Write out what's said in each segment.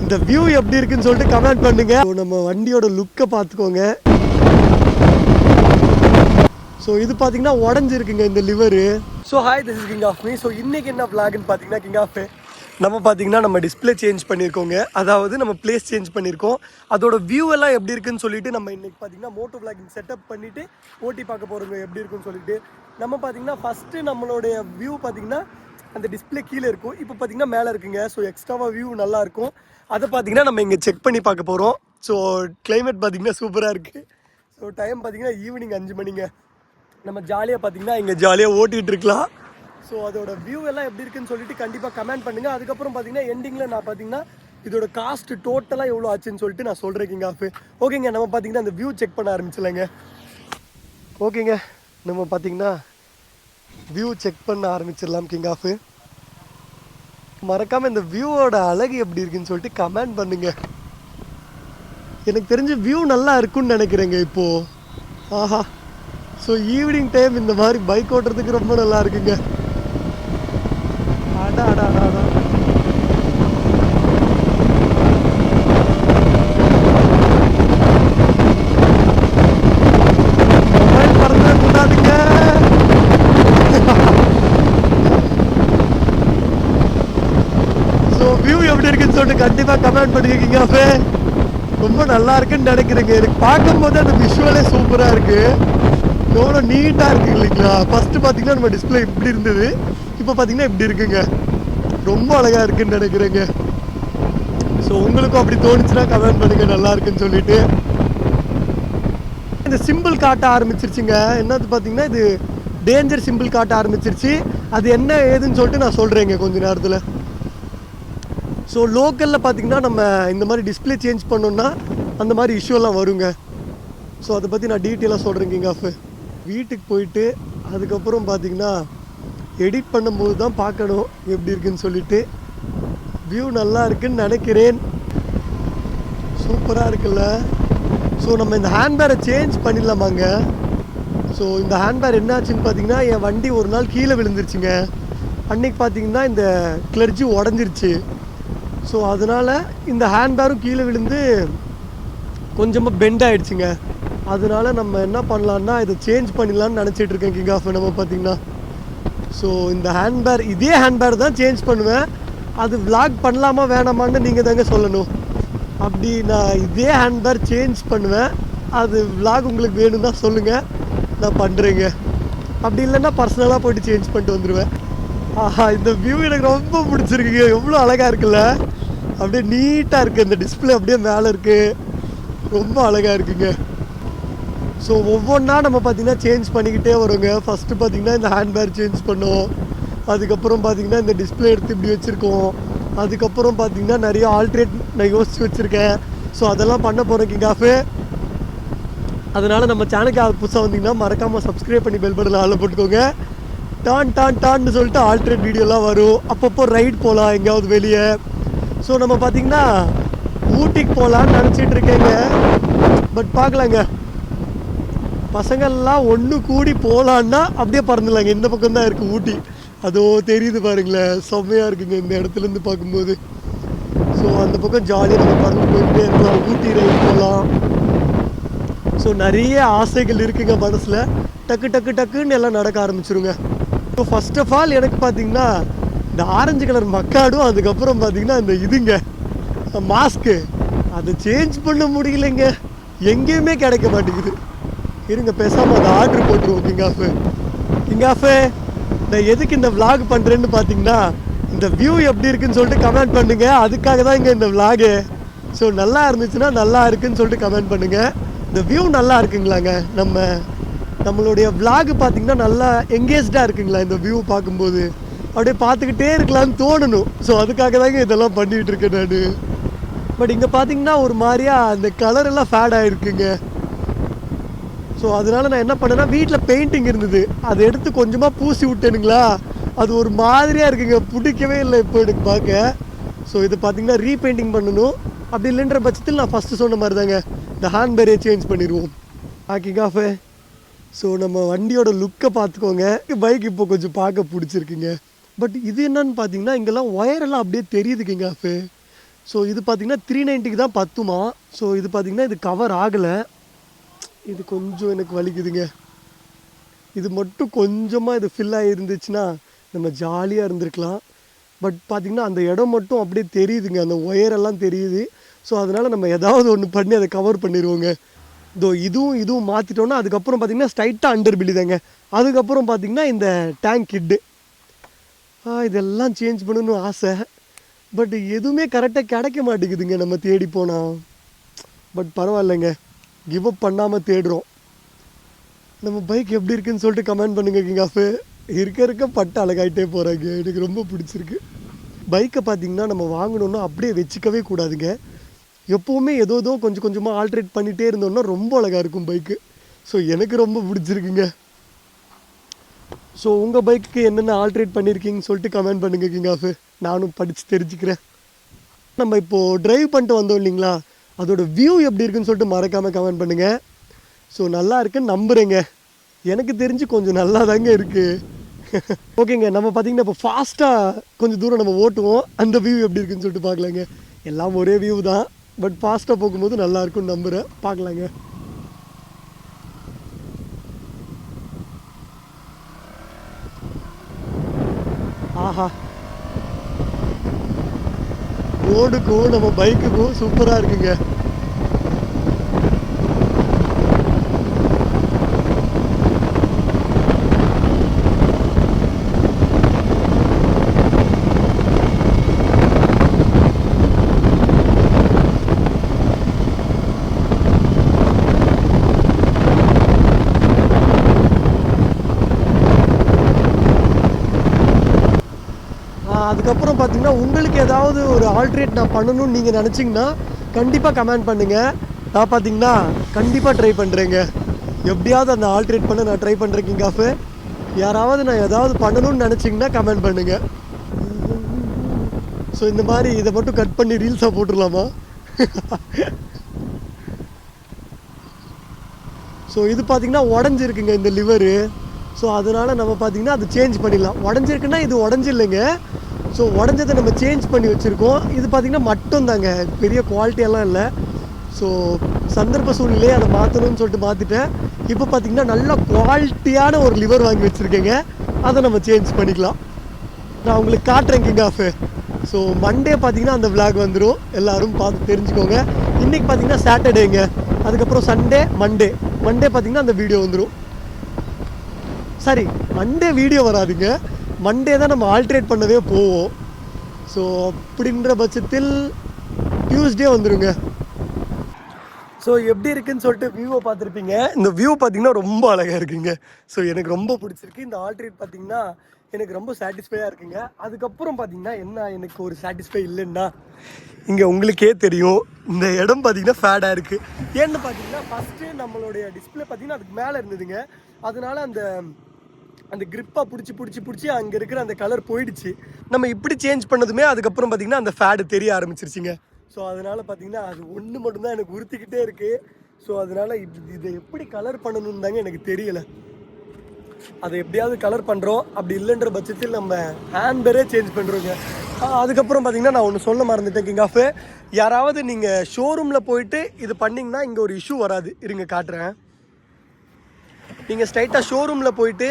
இந்த வியூ எப்படி இருக்குன்னு சொல்லிட்டு கமெண்ட் பண்ணுங்க. நம்ம வண்டியோட லுக்கை பார்த்துக்கோங்க. ஸோ இது பார்த்தீங்கன்னா உடஞ்சிருக்குங்க இந்த lever. So hi, this is king of me. So இன்றைக்கி என்ன விளாக்னு பார்த்தீங்கன்னா கிங் ஆஃப் நம்ம பார்த்தீங்கன்னா நம்ம டிஸ்பிளே சேஞ்ச் பண்ணியிருக்கோங்க. அதாவது நம்ம பிளேஸ் சேஞ்ச் பண்ணியிருக்கோம். அதோட வியூ எல்லாம் எப்படி இருக்குன்னு சொல்லிட்டு நம்ம இன்றைக்கி பார்த்தீங்கன்னா மோட்டோ விளாகிங் செட்டப் பண்ணிவிட்டு ஓட்டி பார்க்க போகிறோங்க எப்படி இருக்குன்னு சொல்லிட்டு. நம்ம பார்த்தீங்கன்னா ஃபஸ்ட்டு நம்மளுடைய வியூ பார்த்தீங்கன்னா அந்த டிஸ்பிளே கீழே இருக்கும். இப்போ பார்த்தீங்கன்னா மேலே இருக்குங்க. ஸோ எக்ஸ்ட்ராவாக வியூ நல்லாயிருக்கும். அதை பார்த்தீங்கன்னா நம்ம இங்கே செக் பண்ணி பார்க்க போகிறோம். ஸோ கிளைமேட் பார்த்தீங்கன்னா சூப்பராக இருக்குது. ஸோ டைம் பார்த்தீங்கன்னா ஈவினிங் 5 மணிங்க. நம்ம ஜாலியாக பார்த்தீங்கன்னா இங்கே ஜாலியாக ஓட்டிகிட்டு இருக்கலாம். ஸோ அதோட வியூ எல்லாம் எப்படி இருக்குன்னு சொல்லிட்டு கண்டிப்பாக கமெண்ட் பண்ணுங்கள். அதுக்கப்புறம் பார்த்தீங்கன்னா எண்டிங்கில் நான் பார்த்தீங்கன்னா இதோட காஸ்ட் டோட்டலாக எவ்வளோ ஆச்சுன்னு சொல்லிட்டு நான் சொல்கிறேன் கிங் ஆஃப். ஓகேங்க, நம்ம பார்த்தீங்கன்னா அந்த வியூ செக் பண்ண ஆரம்பிச்சிடலாங்க. ஓகேங்க, நம்ம பார்த்தீங்கன்னா வியூ செக் பண்ண ஆரம்பிச்சிடலாம் கிங் ஆஃப். மறக்காமல் இந்த வியூவோட அழகு எப்படி இருக்குன்னு சொல்லிட்டு கமெண்ட் பண்ணுங்க. எனக்கு தெரிஞ்ச வியூ நல்லா இருக்குன்னு நினைக்கிறேங்க இப்போது. ஆஹா, ஸோ ஈவினிங் டைம் இந்த மாதிரி பைக் ஓட்டுறதுக்கு ரொம்ப நல்லா இருக்குங்க. அடா அடா அடா. மொபைல் பறந்து கூடாதுங்க. ஸோ வியூ எப்படி இருக்குன்னு சொல்லிட்டு கண்டிப்பாக கமெண்ட் பண்ணிருக்கீங்க. ரொம்ப நல்லா இருக்குன்னு நினைக்கிறேங்க. எனக்கு பார்க்கும்போது அந்த விஷுவலே சூப்பராக இருக்குது. எவ்வளோ நீட்டாக இருக்குது இல்லைங்களா? ஃபஸ்ட்டு பார்த்தீங்கன்னா நம்ம டிஸ்பிளே இப்படி இருந்தது, இப்போ பார்த்தீங்கன்னா இப்படி இருக்குங்க. ரொம்ப அழகாக இருக்குன்னு நினைக்கிறேங்க. ஸோ உங்களுக்கும் அப்படி தோணுச்சுன்னா கமெண்ட் பண்ணுங்க நல்லா இருக்குன்னு சொல்லிட்டு. இந்த சிம்பிள் காட்ட ஆரம்பிச்சிருச்சுங்க. என்னது பார்த்தீங்கன்னா இது டேஞ்சர் சிம்பிள் காட்ட ஆரம்பிச்சிருச்சு. அது என்ன ஏதுன்னு சொல்லிட்டு நான் சொல்கிறேங்க கொஞ்ச நேரத்தில். ஸோ லோக்கலில் பார்த்தீங்கன்னா நம்ம இந்த மாதிரி டிஸ்பிளே சேஞ்ச் பண்ணோன்னா அந்த மாதிரி இஷ்யூலாம் வருங்க. ஸோ அதை பற்றி நான் டீட்டெயிலாக சொல்கிறேன் கிங் ஆஃப். வீட்டுக்கு போயிட்டு அதுக்கப்புறம் பார்த்தீங்கன்னா எடிட் பண்ணும்போது தான் பார்க்கணும் எப்படி இருக்குன்னு சொல்லிட்டு. வியூ நல்லா இருக்குன்னு நினைக்கிறேன். சூப்பராக இருக்குல்ல? ஸோ நம்ம இந்த ஹேண்ட்பேரை சேஞ்ச் பண்ணிடலாமாங்க. ஸோ இந்த ஹேண்ட்பேர் என்னாச்சுன்னு பார்த்தீங்கன்னா என் வண்டி ஒரு நாள் கீழே விழுந்துருச்சுங்க. அன்றைக்கி பார்த்தீங்கன்னா இந்த கிளர்ஜி உடஞ்சிருச்சு. ஸோ அதனால் இந்த ஹேண்ட்பேரும் கீழே விழுந்து கொஞ்சமாக பெண்ட் ஆகிடுச்சுங்க. அதனால நம்ம என்ன பண்ணலான்னா இதை சேஞ்ச் பண்ணிடலான்னு நினச்சிட்டு இருக்கேன் கிங் ஆஃப். நம்ம பார்த்தீங்கன்னா ஸோ இந்த ஹேண்ட்பேர் இதே ஹேண்ட்பேர் தான் சேஞ்ச் பண்ணுவேன். அது விளாக் பண்ணலாமா வேணாமான்னு நீங்கள் தாங்க சொல்லணும். அப்படி நான் இதே ஹேண்ட்பேர் சேஞ்ச் பண்ணுவேன். அது விளாக் உங்களுக்கு வேணும் தான் சொல்லுங்கள், நான் பண்ணுறேங்க. அப்படி இல்லைன்னா பர்சனலாக போய்ட்டு சேஞ்ச் பண்ணிட்டு வந்துடுவேன். ஆஹா, இந்த வியூ எனக்கு ரொம்ப பிடிச்சிருக்குங்க. எவ்வளோ அழகாக இருக்குல்ல? அப்படியே நீட்டாக இருக்குது. இந்த டிஸ்பிளே அப்படியே மேலே இருக்குது. ரொம்ப அழகாக இருக்குங்க. ஸோ ஒவ்வொன்றா நம்ம பார்த்திங்கன்னா சேஞ்ச் பண்ணிக்கிட்டே வருங்க. ஃபஸ்ட்டு பார்த்திங்கன்னா இந்த ஹேண்ட்பேர் சேஞ்ச் பண்ணோம். அதுக்கப்புறம் பார்த்திங்கன்னா இந்த டிஸ்பிளே எடுத்து இப்படி வச்சுருக்கோம். அதுக்கப்புறம் பார்த்திங்கன்னா நிறைய ஆல்ட்ரேட் நான் யோசித்து வச்சுருக்கேன். ஸோ அதெல்லாம் பண்ண போகிறேன் கிங் ஆஃப். அதனால் நம்ம சேனலுக்கு புதுசாக வந்திங்கன்னா மறக்காமல் சப்ஸ்கிரைப் பண்ணி பெல் பட்டனில் ஆளை போட்டுக்கோங்க. டான்னு சொல்லிட்டு ஆல்ட்ரேட் வீடியோலாம் வரும். அப்பப்போ ரைட் போகலாம் எங்கேயாவது வெளியே. ஸோ நம்ம பார்த்திங்கன்னா ஊட்டிக்கு போகலான்னு நினச்சிட்டு இருக்கேங்க. பட் பார்க்கலாங்க, பசங்கள்லாம் ஒன்று கூடி போகலான்னா அப்படியே பறந்துடலாங்க. இந்த பக்கம் தான் இருக்குது ஊட்டி. அதோ தெரியுது பாருங்களேன், செம்மையாக இருக்குங்க இந்த இடத்துலேருந்து பார்க்கும்போது. ஸோ அந்த பக்கம் ஜாலியாக நம்ம பறந்து போயிட்டே இருக்கலாம். ஊட்டி ரைட் போகலாம். ஸோ நிறைய ஆசைகள் இருக்குங்க மனசில். டக்குன்னு எல்லாம் நடக்க ஆரம்பிச்சிருங்க. ஸோ ஃபர்ஸ்ட் ஆஃப் ஆல் எனக்கு பார்த்தீங்கன்னா இந்த ஆரஞ்சு கலர் மக்காடும், அதுக்கப்புறம் பார்த்தீங்கன்னா இந்த இதுங்க மாஸ்க்கு, அதை சேஞ்ச் பண்ண முடியலைங்க. எங்கேயுமே கிடைக்க மாட்டேங்குது. இருங்க, பேசாமல் அதை ஆர்டர் போட்டுருவோம் கிங் ஆஃப். நான் எதுக்கு இந்த விளாக் பண்ணுறேன்னு பார்த்தீங்கன்னா இந்த வியூ எப்படி இருக்குன்னு சொல்லிட்டு கமெண்ட் பண்ணுங்கள். அதுக்காக தான் இங்கே இந்த விளாகு. ஸோ நல்லா இருந்துச்சுன்னா நல்லா இருக்குன்னு சொல்லிட்டு கமெண்ட் பண்ணுங்கள். இந்த வியூ நல்லா இருக்குங்களாங்க? நம்மளுடைய விளாக் பார்த்தீங்கன்னா நல்லா எங்கேஜ்டாக இருக்குங்களா? இந்த வியூ பார்க்கும்போது அப்படியே பார்த்துக்கிட்டே இருக்கலாம்னு தோணணும். ஸோ அதுக்காக தாங்க இதெல்லாம் பண்ணிகிட்டு இருக்கேன் நான். பட் இங்கே பார்த்தீங்கன்னா ஒரு மாதிரியா அந்த கலர் எல்லாம் ஃபேட் ஆகிருக்குங்க. ஸோ அதனால் நான் என்ன பண்ணேன்னா வீட்டில் பெயிண்டிங் இருந்தது, அதை எடுத்து கொஞ்சமாக பூசி விட்டேனுங்களா. அது ஒரு மாதிரியாக இருக்குங்க, பிடிக்கவே இல்லை இப்போ எனக்கு பார்க்க. ஸோ இது பார்த்தீங்கன்னா ரீபெயிண்டிங் பண்ணணும். அப்படி இல்லைன்ற பட்சத்தில் நான் ஃபஸ்ட்டு சொன்ன மாதிரி தாங்க இந்த ஹேண்ட்பேரே சேஞ்ச் பண்ணிடுவோம். King of. ஸோ நம்ம வண்டியோட லுக்கை பார்த்துக்கோங்க. பைக் இப்போ கொஞ்சம் பார்க்க பிடிச்சிருக்குங்க. பட் இது என்னன்னு பார்த்தீங்கன்னா இங்கெல்லாம் ஒயரெல்லாம் அப்படியே தெரியுது கிங் ஆஃப். ஸோ இது பார்த்தீங்கன்னா 390 தான் பத்துமா. ஸோ இது பார்த்தீங்கன்னா இது கவர் ஆகலை. இது கொஞ்சம் எனக்கு வலிக்குதுங்க. இது மட்டும் கொஞ்சமாக இது ஃபில் ஆகிருந்துச்சுன்னா நம்ம ஜாலியாக இருந்திருக்கலாம். பட் பார்த்திங்கன்னா அந்த இடம் மட்டும் அப்படியே தெரியுதுங்க, அந்த ஒயரெல்லாம் தெரியுது. ஸோ அதனால் நம்ம ஏதாவது ஒன்று பண்ணி அதை கவர் பண்ணிடுவோங்க. இதுவும் மாற்றிட்டோன்னா அதுக்கப்புறம் பார்த்திங்கன்னா ஸ்ட்ரைட்டாக அண்டர் பில்லி தாங்க. அதுக்கப்புறம் பார்த்திங்கன்னா இந்த டேங்க் கிட்டு இதெல்லாம் சேஞ்ச் பண்ணணும்னு ஆசை. பட் எதுவுமே கரெக்டாக கிடைக்க மாட்டேங்குதுங்க நம்ம தேடி போனால். பட் பரவாயில்லைங்க, கிவ் அப் பண்ணாமல் தேடுறோம். நம்ம பைக் எப்படி இருக்குன்னு சொல்லிட்டு கமெண்ட் பண்ணுங்க கிங் ஆஃப். இருக்க பட்டு அழகாயிட்டே போகிறாங்க, எனக்கு ரொம்ப பிடிச்சிருக்கு. பைக்கை பார்த்திங்கன்னா நம்ம வாங்கணுன்னா அப்படியே வச்சுக்கவே கூடாதுங்க. எப்போவுமே ஏதோ கொஞ்சம் கொஞ்சமாக ஆல்ட்ரேட் பண்ணிகிட்டே இருந்தோம்னா ரொம்ப அழகாக இருக்கும் பைக்கு. ஸோ எனக்கு ரொம்ப பிடிச்சிருக்குங்க. ஸோ உங்கள் பைக்குக்கு என்னென்ன ஆல்ட்ரேட் பண்ணியிருக்கீங்கன்னு சொல்லிட்டு கமெண்ட் பண்ணுங்க கிங் ஆஃப், நானும் படித்து தெரிஞ்சுக்கிறேன். நம்ம இப்போது ட்ரைவ் பண்ணிட்டு வந்தோம் இல்லைங்களா, அதோட வியூ எப்படி இருக்குன்னு சொல்லிட்டு மறக்காமல் கமெண்ட் பண்ணுங்கள். ஸோ நல்லா இருக்குன்னு நம்புகிறேங்க. எனக்கு தெரிஞ்சு கொஞ்சம் நல்லா தாங்க இருக்குது. ஓகேங்க, நம்ம பார்த்திங்கன்னா இப்போ ஃபாஸ்ட்டாக கொஞ்சம் தூரம் நம்ம ஓட்டுவோம். அந்த வியூ எப்படி இருக்குன்னு சொல்லிட்டு பார்க்கலாங்க. எல்லாம் ஒரே வியூ தான், பட் ஃபாஸ்ட்டாக போகும்போது நல்லா இருக்குன்னு நம்புகிறேன். பார்க்கலாங்க. ஆஹா, ரோடுக்கும் நம்ம பைக்குக்கும் சூப்பராக இருக்குங்க. அதுக்கப்புறம் பார்த்திங்கன்னா உங்களுக்கு ஏதாவது ஒரு ஆல்ட்ரேட் நான் பண்ணணும்னு நீங்கள் நினச்சிங்கன்னா கண்டிப்பாக கமெண்ட் பண்ணுங்கள். நான் பார்த்திங்கன்னா கண்டிப்பாக ட்ரை பண்ணுறேங்க. எப்படியாவது அந்த ஆல்ட்ரேட் பண்ண நான் ட்ரை பண்ணுறேன் கிங் ஆஃப். யாராவது நான் ஏதாவது பண்ணணும்னு நினச்சிங்கன்னா கமெண்ட் பண்ணுங்கள். ஸோ இந்த மாதிரி இதை மட்டும் கட் பண்ணி ரீல்ஸாக போட்டுடலாமா? ஸோ இது பார்த்திங்கன்னா உடஞ்சிருக்குங்க இந்த லிவரு. ஸோ அதனால் நம்ம பார்த்திங்கன்னா அது சேஞ்ச் பண்ணிடலாம். உடஞ்சிருக்குன்னா இது உடஞ்சில்லைங்க. ஸோ உடஞ்சதை நம்ம சேஞ்ச் பண்ணி வச்சுருக்கோம். இது பார்த்திங்கன்னா மட்டும் தாங்க, பெரிய குவாலிட்டியெல்லாம் இல்லை. ஸோ சந்தர்ப்ப சூழ்நிலையை அதை மாற்றணும்னு சொல்லிட்டு மாற்றிட்டேன். இப்போ பார்த்திங்கன்னா நல்ல குவாலிட்டியான ஒரு லிவர் வாங்கி வச்சுருக்கேங்க, அதை நம்ம சேஞ்ச் பண்ணிக்கலாம். நான் உங்களுக்கு காட்டுறேன் கிங் ஆஃப். ஸோ மண்டே பார்த்திங்கன்னா அந்த விளாக் வந்துடும், எல்லோரும் பார்த்து தெரிஞ்சுக்கோங்க. இன்றைக்கி பார்த்திங்கன்னா சாட்டர்டேங்க, அதுக்கப்புறம் சண்டே மண்டே பார்த்திங்கன்னா அந்த வீடியோ வந்துடும். சரி, மண்டே வீடியோ வராதுங்க, மண்டே தான் நம்ம ஆல்ட்ரேட் பண்ணவே போவோம். ஸோ அப்படின்ற பட்சத்தில் டியூஸ்டே வந்துடுங்க. ஸோ எப்படி இருக்குன்னு சொல்லிட்டு வியூவை பார்த்துருப்பீங்க. இந்த வியூ பார்த்திங்கன்னா ரொம்ப அழகாக இருக்குங்க. ஸோ எனக்கு ரொம்ப பிடிச்சிருக்கு. இந்த ஆல்ட்ரேட் பார்த்திங்கன்னா எனக்கு ரொம்ப சாட்டிஸ்ஃபையாக இருக்குங்க. அதுக்கப்புறம் பார்த்திங்கன்னா என்ன எனக்கு ஒரு சாட்டிஸ்ஃபை இல்லைன்னா, இங்கே உங்களுக்கே தெரியும் இந்த இடம் பார்த்திங்கன்னா ஃபேடாக இருக்குது. ஏன்னு பார்த்திங்கன்னா ஃபஸ்ட்டு நம்மளுடைய டிஸ்பிளே பார்த்திங்கன்னா அதுக்கு மேலே இருந்ததுங்க. அதனால அந்த கிரிப்பாக பிடிச்சி அங்கே இருக்கிற அந்த கலர் போயிடுச்சு. நம்ம இப்படி சேஞ்ச் பண்ணதுமே அதுக்கப்புறம் பார்த்திங்கன்னா அந்த ஃபேடு தெரிய ஆரம்பிச்சிருச்சுங்க. ஸோ அதனால் பார்த்திங்கன்னா அது ஒன்று மட்டும்தான் எனக்கு உறுத்திக்கிட்டே இருக்குது. ஸோ அதனால் இதை எப்படி கலர் பண்ணணும்னு தாங்க எனக்கு தெரியலை. அதை எப்படியாவது கலர் பண்ணுறோம். அப்படி இல்லைன்ற பட்சத்தில் நம்ம ஹேண்ட்பேரே சேஞ்ச் பண்ணுறோங்க. அதுக்கப்புறம் பார்த்திங்கன்னா நான் ஒன்று சொல்ல மறந்துட்டேன் கிங் ஆஃப். யாராவது நீங்கள் ஷோரூமில் போயிட்டு இது பண்ணிங்கன்னா இங்கே ஒரு இஷ்யூ வராது. இருங்க காட்டுறேன். நீங்கள் ஸ்ட்ரைட்டாக ஷோரூமில் போயிட்டு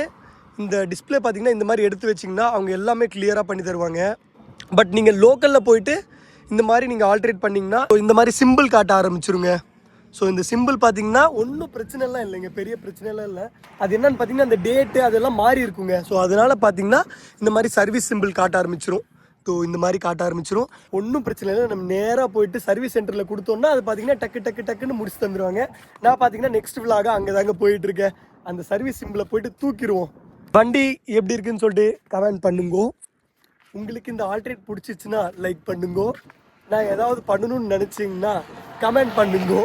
இந்த டிஸ்பிளே பார்த்திங்கன்னா இந்த மாதிரி எடுத்து வச்சிங்கன்னா அவங்க எல்லாமே கிளியராக பண்ணி தருவாங்க. பட் நீங்கள் லோக்கலில் போயிட்டு இந்த மாதிரி நீங்கள் ஆல்ட்ரேட் பண்ணிங்கன்னா இந்த மாதிரி சிம்பிள் காட்ட ஆரம்பிச்சிருங்க. ஸோ இந்த சிம்பிள் பார்த்திங்கன்னா ஒன்றும் பிரச்சனைலாம் இல்லைங்க, பெரிய பிரச்சனைலாம் இல்லை. அது என்னன்னு பார்த்தீங்கன்னா அந்த டேட்டு அதெல்லாம் மாறி இருக்குங்க. ஸோ அதனால் பார்த்திங்கன்னா இந்த மாதிரி சர்வீஸ் சிம்பிள் காட்ட ஆரம்பிச்சிரும். ஸோ இந்த மாதிரி காட்ட ஆரம்பிச்சிரும், ஒன்றும் பிரச்சனை இல்லை. நம்ம நேராக போயிட்டு சர்வீஸ் சென்டரில் கொடுத்தோன்னா அது பார்த்திங்கன்னா டக்குன்னு முடிச்சு தந்துடுவாங்க. நான் பார்த்திங்கன்னா நெக்ஸ்ட் விலாக அங்கே தாங்க போயிட்டுருக்கேன். அந்த சர்வீஸ் சிம்பிளை போயிட்டு தூக்கிடுவோம். வண்டி எப்படி இருக்குன்னு சொல்லிட்டு கமெண்ட் பண்ணுங்கோ. உங்களுக்கு இந்த ஆல்ட்ரேட் பிடிச்சிச்சுன்னா லைக் பண்ணுங்கோ. நான் ஏதாவது பண்ணணும்னு நினச்சிங்கன்னா கமெண்ட் பண்ணுங்கோ.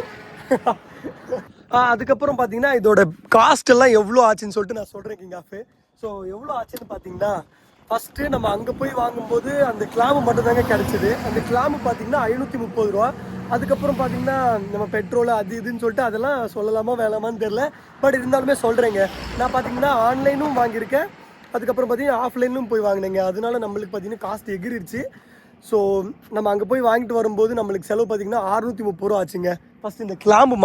அதுக்கப்புறம் பார்த்தீங்கன்னா இதோட காஸ்ட் எல்லாம் எவ்வளோ ஆச்சுன்னு சொல்லிட்டு நான் சொல்கிறேன் கிங் ஆஃப். ஸோ எவ்வளோ ஆச்சுன்னு பார்த்தீங்கன்னா ஃபஸ்ட்டு நம்ம அங்கே போய் வாங்கும்போது அந்த கிளாம்பு மட்டும் தாங்க கிடச்சிது. அந்த கிளாம்பு பார்த்தீங்கன்னா 530 ரூபா. அதுக்கப்புறம் பார்த்தீங்கன்னா நம்ம பெட்ரோல் அது இதுன்னு சொல்லிட்டு அதெல்லாம் சொல்லலாமா வேணாமான்னு தெரில. பட் இருந்தாலுமே சொல்கிறேங்க, நான் பார்த்தீங்கன்னா ஆன்லைனும் வாங்கியிருக்கேன், அதுக்கப்புறம் பார்த்தீங்கன்னா ஆஃப்லைனும் போய் வாங்கினேங்க. அதனால நம்மளுக்கு பார்த்தீங்கன்னா காஸ்ட் எகிரிடுச்சு. ஸோ நம்ம அங்கே போய் வாங்கிட்டு வரும்போது நம்மளுக்கு செலவு பார்த்திங்கன்னா 630 ரூபா ஆச்சுங்க. ஃபஸ்ட் இந்த கிளாம்பு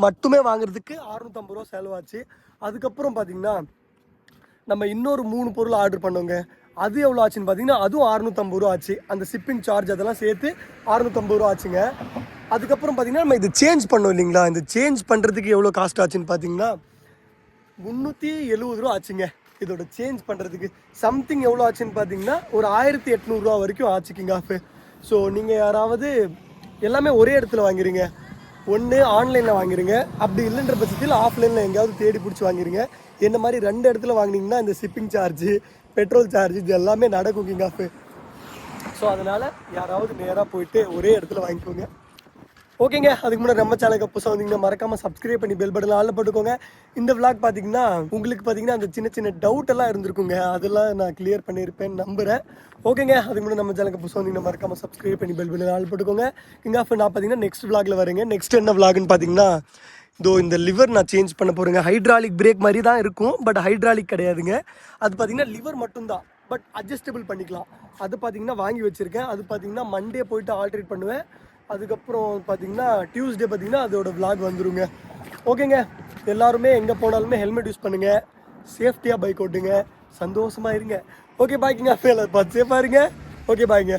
மட்டுமே வாங்குறதுக்கு 650 ரூபா செலவாச்சு. அதுக்கப்புறம் பார்த்திங்கன்னா நம்ம இன்னொரு 3 பொருள் ஆர்டர் பண்ணோங்க. அது எவ்வளோ ஆச்சுன்னு பார்த்தீங்கன்னா அதுவும் 650 ரூபா ஆச்சு. அந்த ஷிப்பிங் சார்ஜ் அதெல்லாம் சேர்த்து 650 ரூபா ஆச்சுங்க. அதுக்கப்புறம் பார்த்தீங்கன்னா நம்ம இது சேஞ்ச் பண்ணோம் இல்லைங்களா, இந்த சேஞ்ச் பண்ணுறதுக்கு எவ்வளோ காஸ்ட் ஆச்சுன்னு பார்த்தீங்கன்னா 370 ரூபா ஆச்சுங்க. இதோட சேஞ்ச் பண்ணுறதுக்கு சம்திங் எவ்வளோ ஆச்சுன்னு பார்த்தீங்கன்னா ஒரு 1800 ரூபா வரைக்கும் ஆச்சு கிங் ஆஃப். ஸோ நீங்கள் யாராவது எல்லாமே ஒரே இடத்துல வாங்கிறீங்க, ஒன்று ஆன்லைனில் வாங்கிருங்க, அப்படி இல்லைன்ற பட்சத்தில் ஆஃப்லைனில் எங்கேயாவது தேடி பிடிச்சி வாங்கிருங்க. என்ன மாதிரி 2 இடத்துல வாங்கினீங்கன்னா இந்த ஷிப்பிங் சார்ஜு, பெட்ரோல் சார்ஜ் இது எல்லாமே நடக்கும் கிங் ஆஃப். ஸோ அதனால் யாராவது நேராக போயிட்டு ஒரே இடத்துல வாங்கிக்கோங்க. ஓகேங்க, அதுக்கு முன்னாடி நம்ம சேனலுக்கு புதுசாக வந்தீங்கன்னா மறக்காமல் சப்ஸ்கிரைப் பண்ணி பெல் பட்டன் ஆல்ல போட்டுக்கோங்க. இந்த விளாக் பார்த்தீங்கன்னா உங்களுக்கு பார்த்தீங்கன்னா அந்த சின்ன சின்ன டவுட் எல்லாம் இருந்திருக்குங்க, அதெல்லாம் நான் கிளியர் பண்ணியிருப்பேன்னு நம்புகிறேன். ஓகேங்க, அதுக்கு முன்னாடி நம்ம சேனலுக்கு புதுசாக வந்தீங்கன்னா மறக்காமல் சப்ஸ்கிரைப் பண்ணி பெல் பட்டன் ஆல் போட்டுக்கோங்க. கிங் ஆஃப் நான் பார்த்தீங்கன்னா நெக்ஸ்ட் விளாகில் வரேங்க. நெக்ஸ்ட் என்ன விளாக்னு பார்த்தீங்கன்னா இந்த லிவர் நான் சேஞ்ச் பண்ண போகிறேங்க. ஹைட்ராலிக் பிரேக் மாதிரி தான் இருக்கும், பட் ஹைட்ராலிக் கிடையாதுங்க. அது பார்த்தீங்கன்னா லிவர் மட்டும்தான், பட் அட்ஜஸ்டபிள் பண்ணிக்கலாம். அது பார்த்தீங்கன்னா வாங்கி வச்சுருக்கேன். அது பார்த்தீங்கன்னா மண்டே போயிட்டு ஆல்ட்ரேட் பண்ணுவேன். அதுக்கப்புறம் பார்த்தீங்கன்னா டியூஸ்டே பார்த்தீங்கன்னா அதோட விளாக் வந்துருங்க. ஓகேங்க, எல்லாருமே எங்கே போனாலுமே ஹெல்மெட் யூஸ் பண்ணுங்கள், சேஃப்டியாக பைக் ஓட்டுங்க, சந்தோஷமாக இருங்க. ஓகே பாய்க்குங்க, பார்த்து சேஃபாக இருங்க. ஓகே பாய்ங்க.